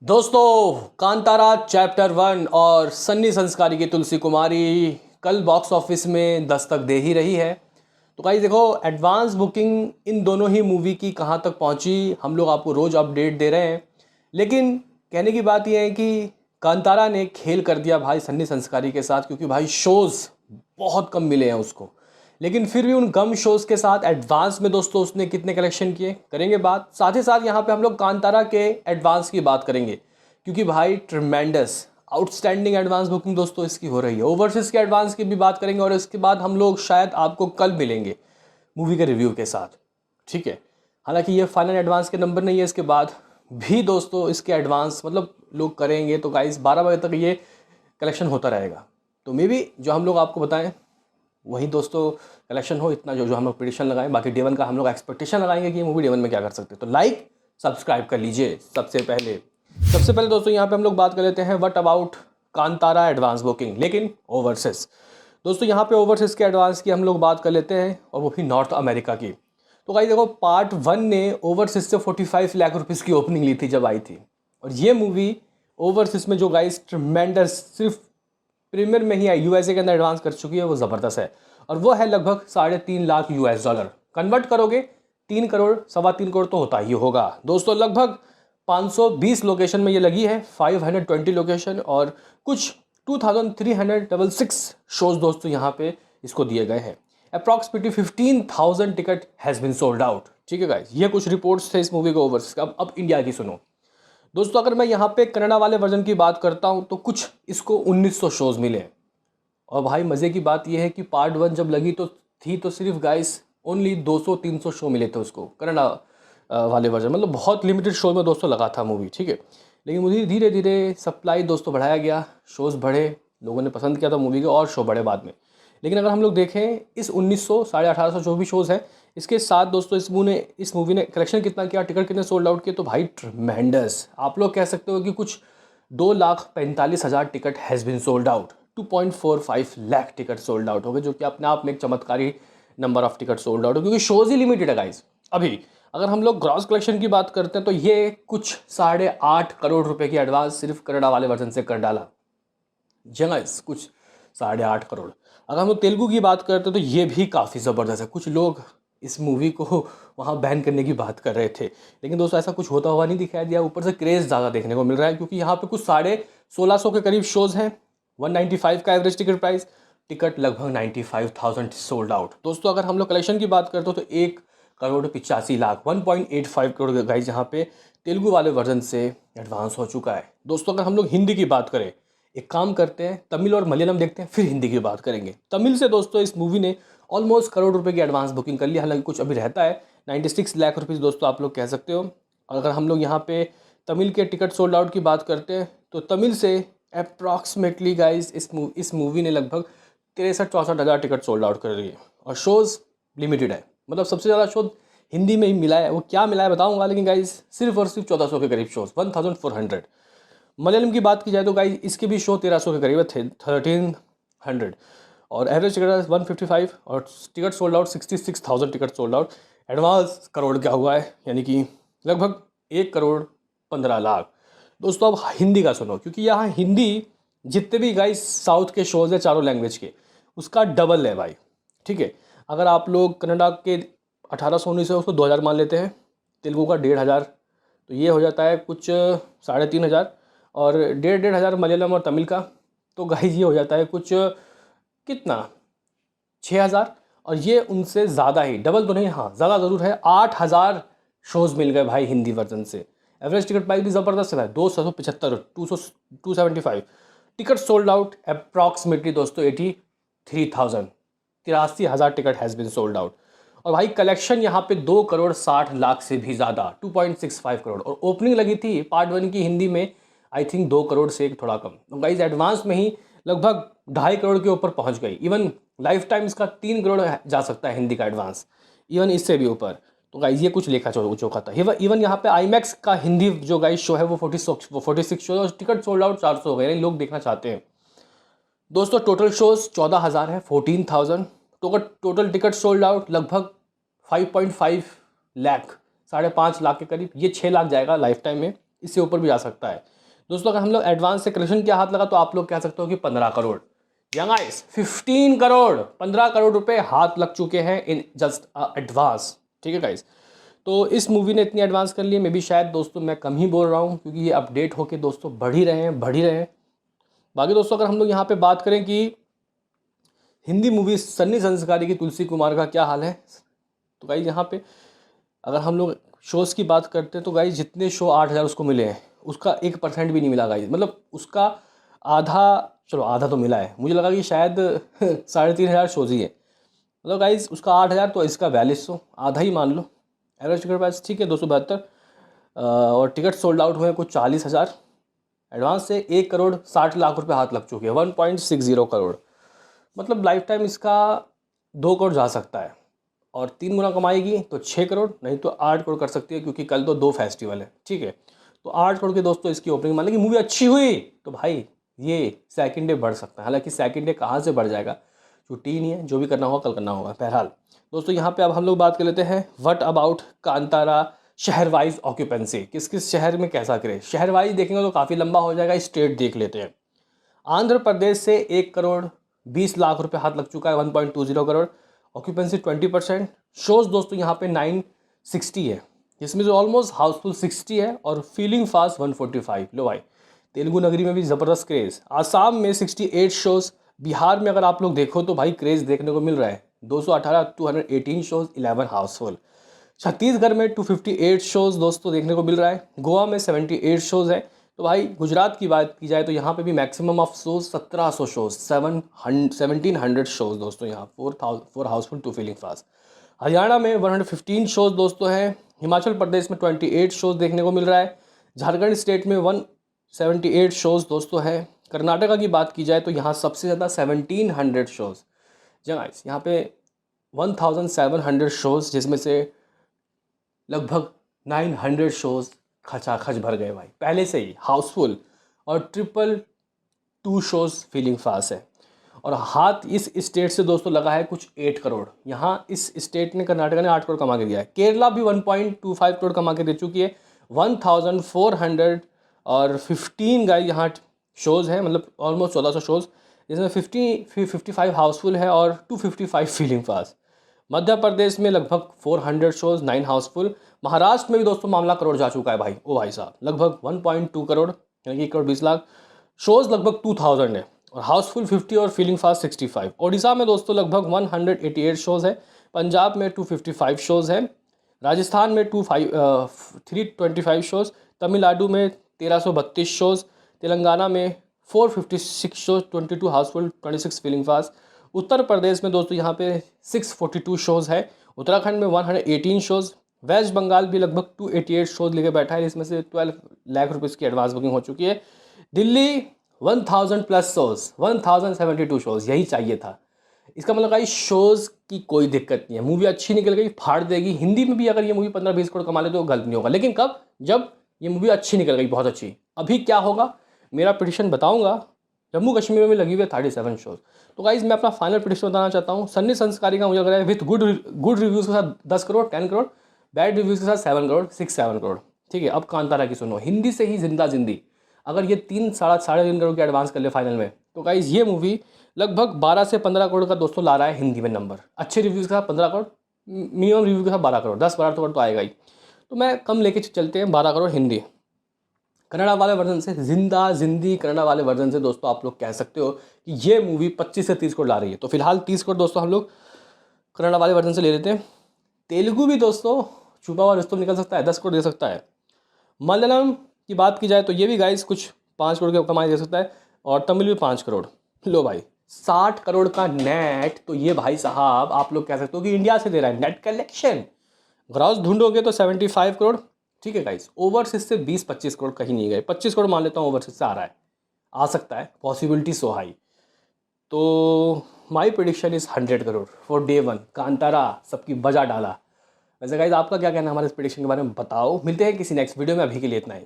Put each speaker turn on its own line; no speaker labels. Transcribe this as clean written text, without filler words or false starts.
दोस्तों, कांतारा चैप्टर 1 और सन्नी संस्कारी की तुलसी कुमारी कल बॉक्स ऑफिस में दस्तक दे ही रही है। तो गाइस देखो, एडवांस बुकिंग इन दोनों ही मूवी की कहाँ तक पहुँची, हम लोग आपको रोज़ अपडेट दे रहे हैं। लेकिन कहने की बात यह है कि कांतारा ने खेल कर दिया भाई सन्नी संस्कारी के साथ, क्योंकि भाई शोज़ बहुत कम मिले हैं उसको। लेकिन फिर भी उन कम शोज़ के साथ एडवांस में दोस्तों उसने कितने कलेक्शन किए करेंगे बात। साथ ही साथ यहाँ पे हम लोग कांतारा के एडवांस की बात करेंगे, क्योंकि भाई ट्रिमेंडस आउटस्टैंडिंग एडवांस बुकिंग दोस्तों इसकी हो रही है। ओवरसीज़ के एडवांस की भी बात करेंगे और इसके बाद हम लोग शायद आपको कल मिलेंगे मूवी के रिव्यू के साथ, ठीक है। हालांकि ये फाइनल एडवांस के नंबर नहीं है, इसके बाद भी दोस्तों इसके एडवांस मतलब लोग करेंगे तो गाइस 12 बजे तक ये कलेक्शन होता रहेगा। तो मे बी जो हम लोग आपको बताएं वही दोस्तों कलेक्शन हो, इतना जो जो हम लोग प्रेडिक्शन लगाएं। बाकी डे वन का हम लोग एक्सपेक्टेशन लगाएंगे कि ये मूवी डे वन में क्या कर सकते हैं। तो लाइक सब्सक्राइब कर लीजिए। सबसे पहले दोस्तों यहाँ पे हम लोग बात कर लेते हैं what about Kantara advance booking, लेकिन ओवरसीज। दोस्तों यहाँ पे ओवरसीज के एडवांस की हम लोग बात कर लेते हैं, और वो भी नॉर्थ अमेरिका की। तो गाइस देखो, पार्ट 1 ने ओवरसीज से 45 लाख रुपीज़ की ओपनिंग ली थी जब आई थी, और ये मूवी ओवरसीज में जो गाइस ट्रिमेंडस सिर्फ प्रीमियर में ही आई, यूएसए के अंदर एडवांस कर चुकी है, वो ज़बरदस्त है। और वो है लगभग $3.5 लाख US। कन्वर्ट करोगे 3 करोड़ 3.25 करोड़ तो होता ही होगा दोस्तों। लगभग 520 लोकेशन में ये लगी है, 520 लोकेशन, और कुछ 2366 शोज दोस्तों यहाँ पे इसको दिए गए हैं। Approximately 15,000 ticket has been sold out, ठीक है गाइस। ये कुछ रिपोर्ट्स थे इस मूवी को ओवरसीज का। अब इंडिया की सुनो दोस्तों। अगर मैं यहाँ पे कनाडा वाले वर्जन की बात करता हूँ तो कुछ इसको 1900 शोज़ मिले। और भाई मज़े की बात यह है कि पार्ट 1 जब लगी तो सिर्फ गाइस ओनली 200-300 शो मिले थे उसको, कनाडा वाले वर्जन। मतलब बहुत लिमिटेड शो में दोस्तों लगा था मूवी, ठीक है। लेकिन मुझे धीरे धीरे सप्लाई दोस्तों बढ़ाया गया, शोज़ बढ़े, लोगों ने पसंद किया था मूवी को, और शो बढ़े बाद में। लेकिन अगर हम लोग देखें इस 1900 1850 जो भी शोज़ हैं, इसके साथ दोस्तों इस मूवी ने कलेक्शन कितना किया, टिकट कितने सोल्ड आउट किए, तो भाई ट्रिमेंडस। आप लोग कह सकते हो कि कुछ 2,45,000 ticket has been sold out. 2.45 lakh ticket sold out हो गए, जो कि अपने आप में एक चमत्कारी number of ticket sold out हो, क्योंकि शोज़ ही लिमिटेड है गाइस। अभी अगर हम लोग ग्रॉस कलेक्शन की बात करते हैं तो ये कुछ 8.5 करोड़ रुपए की एडवांस सिर्फ कनाडा वाले वर्जन से कर डाला गाइस, कुछ 8.5 करोड़। अगर हम लोग तेलुगु की बात करते हैं तो ये भी काफ़ी ज़बरदस्त है। कुछ लोग इस मूवी को वहाँ बैन करने की बात कर रहे थे, लेकिन दोस्तों ऐसा कुछ होता हुआ नहीं दिखाई दिया। ऊपर से क्रेज़ ज़्यादा देखने को मिल रहा है, क्योंकि यहाँ पे कुछ 1650 के करीब शोज़ हैं। 195 का एवरेज टिकट प्राइस, टिकट लगभग 95,000 सोल्ड आउट। दोस्तों अगर हम लोग कलेक्शन की बात करते हो तो 1,85,00,000 1.85 करोड़ गाइस यहाँ पे तेलुगु वाले वर्जन से एडवांस हो चुका है। दोस्तों अगर हम लोग हिंदी की बात करें, एक काम करते हैं, तमिल और मलयालम देखते हैं, फिर हिंदी की बात करेंगे। तमिल से दोस्तों इस मूवी ने ऑलमोस्ट करोड़ रुपए की एडवांस बुकिंग कर लिया, हालांकि कुछ अभी रहता है। 96 लाख रुपीज़ दोस्तों आप लोग कह सकते हो। और अगर हम लोग यहाँ पे तमिल के टिकट सोल्ड आउट की बात करते हैं तो तमिल से अप्रॉक्सीमेटली गाइस इस मूवी ने लगभग 63-64 हज़ार टिकट सोल्ड आउट कर रही है, और शोज़ लिमिटेड है। मतलब सबसे ज़्यादा शो हिंदी में ही मिला है, वो क्या मिला है बताऊंगा, लेकिन गाइस सिर्फ और सिर्फ 1400 के करीब शोज़, 1400। मलयालम की बात की जाए तो गाइस इसके भी शो 1300 के करीब थे, 1300, और एवरेज टिकट 155, और ticket sold out 66,000 ticket sold out. Advance crore क्या हुआ है, यानी कि लगभग 1,15,00,000। दोस्तों अब हिंदी का सुनो, क्योंकि यहाँ हिंदी जितने भी गाइस साउथ के शोज़ हैं चारों लैंग्वेज के, उसका डबल है भाई, ठीक है। अगर आप लोग कन्नड़ा के 1819 है उसको 2,000 मान लेते हैं, तेलुगु का 1,500, तो ये हो जाता है कुछ 3,500, और 1,500 मलयालम और तमिल का, तो गाइस ये हो जाता है कुछ कितना 6,000। और ये उनसे ज़्यादा ही, डबल तो नहीं, हाँ ज़्यादा ज़रूर है, 8,000 शोज़ मिल गए भाई हिंदी वर्जन से। एवरेज टिकट प्राइस भी ज़बरदस्त है, 275, 275 टिकट सोल्ड आउट अप्रॉक्सीमेटली दोस्तों 83,000, 83,000 ticket has been sold out. और भाई कलेक्शन यहाँ पे 2,60,00,000 से भी ज़्यादा, 2.65 करोड़, और ओपनिंग लगी थी पार्ट 1 की हिंदी में आई थिंक 2 करोड़ से एक थोड़ा कम। तो गाइज एडवांस में ही लगभग 2.5 करोड़ के ऊपर पहुँच गई। इवन लाइफ टाइम इसका 3 करोड़ जा सकता है हिंदी का एडवांस, इवन इससे भी ऊपर। तो गाइज ये कुछ लेखा चौका था। इवन यहाँ पे आईमैक्स का हिंदी जो गाइज शो है वो 46 शो, और टिकट सोल्ड आउट 400 हो गए, लोग देखना चाहते हैं। दोस्तों टोटल शोज़ 14,000 है, 14,000। टोटल टिकट सोल्ड आउट लगभग 5.5 लाख, 5.5 लाख के करीब। ये 6 लाख जाएगा लाइफ टाइम में, इससे ऊपर भी जा सकता है दोस्तों। अगर हम लोग एडवांस से कलेक्शन क्या हाथ लगा तो आप लोग कह सकते हो कि 15 करोड़, या गाइस 15 करोड़, 15 करोड़ रुपए हाथ लग चुके हैं इन जस्ट एडवांस। ठीक है गाइस, तो इस मूवी ने इतनी एडवांस कर लिए, मे बी शायद दोस्तों मैं कम ही बोल रहा हूँ, क्योंकि ये अपडेट होके दोस्तों बढ़ ही रहे हैं, बढ़ ही रहे हैं। बाकी दोस्तों अगर हम लोग यहाँ पे बात करें कि हिंदी मूवी सन्नी संस्कारी की तुलसी कुमार का क्या हाल है, तो गाइस यहाँ पे अगर हम लोग शोज़ की बात करते हैं तो गाइस जितने शो 8,000 उसको मिले हैं, उसका 1% भी नहीं मिला गाइस। मतलब उसका आधा, चलो आधा तो मिला है, मुझे लगा कि शायद 3,500 शोज़ ही है। मतलब गाइस उसका 8,000 तो इसका 4200, आधा ही मान लो। एवरेज टिकट प्राइस ठीक है 272, और टिकट सोल्ड आउट हुए कुछ 40,000। एडवांस से 1,60,00,000 रुपये हाथ लग चुके हैं, 1.60 करोड़। मतलब लाइफ टाइम इसका 2 करोड़ जा सकता है, और 3 गुना कमाएगी तो 6 करोड़, नहीं तो 8 करोड़ कर सकती है, क्योंकि कल तो 2 फेस्टिवल है। ठीक है, तो 8 करोड़ के दोस्तों इसकी ओपनिंग मान लेंगे। मूवी अच्छी हुई तो भाई ये सेकंड डे बढ़ सकता है, हालांकि सेकंड डे कहाँ से बढ़ जाएगा, छुट्टी ही नहीं है, जो भी करना होगा कल करना होगा। बहरहाल दोस्तों यहाँ पे अब हम लोग बात कर लेते हैं व्हाट अबाउट कांतारा शहर वाइज ऑक्यूपेंसी, किस किस शहर में कैसा करे। शहर वाइज देखेंगे तो काफ़ी लंबा हो जाएगा, स्टेट देख लेते हैं। आंध्र प्रदेश से 1,20,00,000 रुपये हाथ लग चुका है, 1.20 करोड़। ऑक्यूपेंसी 20%। शोज दोस्तों यहाँ पे 960 है, जिसमें जो ऑलमोस्ट हाउसफुल 60 है, और फीलिंग फास्ट 145। लो भाई, तेलुगु नगरी में भी ज़बरदस्त क्रेज़। आसाम में 68 शोज़। बिहार में अगर आप लोग देखो तो भाई क्रेज़ देखने को मिल रहा है, 218 शोज़, 11 हाउसफुल। छत्तीसगढ़ में 258 शोज़ दोस्तों देखने को मिल रहा है। गोवा में 78 शोज़ है। तो भाई गुजरात की बात की जाए तो यहाँ पे भी maximum of shows 1700 shows, 1700 shows दोस्तों यहाँ, 4 हाउसफुल 2 फीलिंग फास्ट। हरियाणा में 115 शोज़ दोस्तों हैं। हिमाचल प्रदेश में 28 शोज़ देखने को मिल रहा है। झारखंड स्टेट में 178 शोज़ दोस्तों हैं। कर्नाटका की बात की जाए तो यहाँ सबसे ज़्यादा 1700 शोज़। गाइस यहाँ पे 1700 शोज़, जिसमें से लगभग 900 शोज़ खचाखच भर गए भाई, पहले से ही हाउसफुल, और 222 शोज़ फीलिंग फास्ट है। और हाथ इस स्टेट से दोस्तों लगा है कुछ 8 करोड़। यहाँ इस स्टेट ने, कर्नाटका ने 8 करोड़ कमा के दिया है। केरला भी 1.25 करोड़ कमा के दे चुकी है। 1,415 गाइस यहाँ शोज़ हैं, मतलब ऑलमोस्ट 1,400 शोज़, जिसमें 55 हाउसफुल है और 255 फीलिंग फास्ट। मध्य प्रदेश में लगभग 400 शोज़, 9 हाउसफुल। महाराष्ट्र में भी दोस्तों मामला करोड़ जा चुका है भाई, ओ भाई साहब, लगभग 1.2 करोड़, यानी कि 1,20,00,000 शोज़, लगभग 2,000 है, और हाउसफुल 50 और फीलिंग फास्ट 65। ओडिशा में दोस्तों लगभग 188 शोज़ है। पंजाब में 255 शोज़ है। राजस्थान में 325 शोज़। तमिलनाडु में 1,332 शोज़। तेलंगाना में 456 shows, 22 Housefull, 26 feeling fast. Uttar Pradesh में दोस्तों यहाँ पे 642 शोज़ है। उत्तराखंड में 118 शोज़। वेस्ट बंगाल भी लगभग 288 शोज़ लेके बैठा है, इसमें से 12 लाख रुपये की एडवांस बुकिंग हो चुकी है। दिल्ली 1000 प्लस शोज़, 1072 शोज़, यही चाहिए था। इसका मतलब भाई शोज़ की कोई दिक्कत नहीं है, मूवी अच्छी निकल गई, फाड़ देगी। हिंदी में भी अगर ये मूवी 15-20 करोड़ कमा ले तो गलत नहीं होगा, लेकिन कब, जब ये मूवी अच्छी निकल गई, बहुत अच्छी। अभी क्या होगा, मेरा प्रेडिक्शन बताऊंगा। जम्मू कश्मीर में भी लगी हुई है 37 शोज़। तो गाइज मैं अपना फाइनल प्रेडिक्शन बताना चाहता हूँ। सन्नी संस्कारी का मुझे लग रहा है विथ गुड रिव्यूज़ के साथ 10 करोड़, 10 करोड़, बैड रिव्यूज़ के साथ 7 करोड़, 6-7 करोड़। ठीक है, अब कांतारा की सुनो, हिंदी से ही जिंदा जिंदी, अगर ये 3-3.5 करोड़ के एडवांस कर ले फाइनल में, तो गाइज ये मूवी लगभग 12 से 15 करोड़ का दोस्तों ला रहा है हिंदी में नंबर। अच्छे रिव्यूज़ के साथ 15 करोड़, मिनिमम रिव्यू के साथ 12 करोड़, 10-12 करोड़ तो आएगा ही। तो मैं कम लेके चलते हैं 12 करोड़ हिंदी। कन्नड़ा वाले वर्जन से, जिंदा जिंदी कन्नड़ा वाले वर्जन से दोस्तों आप लोग कह सकते हो कि ये मूवी 25 से 30 करोड़ ला रही है। तो फिलहाल 30 करोड़ दोस्तों हम लोग कन्नड़ा वाले वर्जन से ले लेते हैं। तेलुगु भी दोस्तों छुपा हुआ रिश्तों निकल सकता है, 10 करोड़ दे सकता है। मलयालम की बात की जाए तो ये भी गाइस कुछ 5 करोड़ की कमाई दे सकता है, और तमिल भी 5 करोड़। लो भाई 60 करोड़ का नेट, तो ये भाई साहब आप लोग कह सकते हो कि इंडिया से दे रहा है नेट कलेक्शन। ग्रॉस ढूंढोगे तो 75 करोड़। ठीक है गाइस, ओवरसीज से 20-25 करोड़ कहीं नहीं गए, 25 करोड़ मान लेता हूँ ओवरसीज से आ रहा है, आ सकता है, पॉसिबिलिटी सो हाई। तो my prediction is 100 crore for day 1। Kantara सबकी बजा डाला। वैसे गाइस आपका क्या कहना है हमारे इस प्रेडिक्शन के बारे में बताओ। मिलते हैं किसी नेक्स्ट वीडियो में, अभी के लिए इतना ही।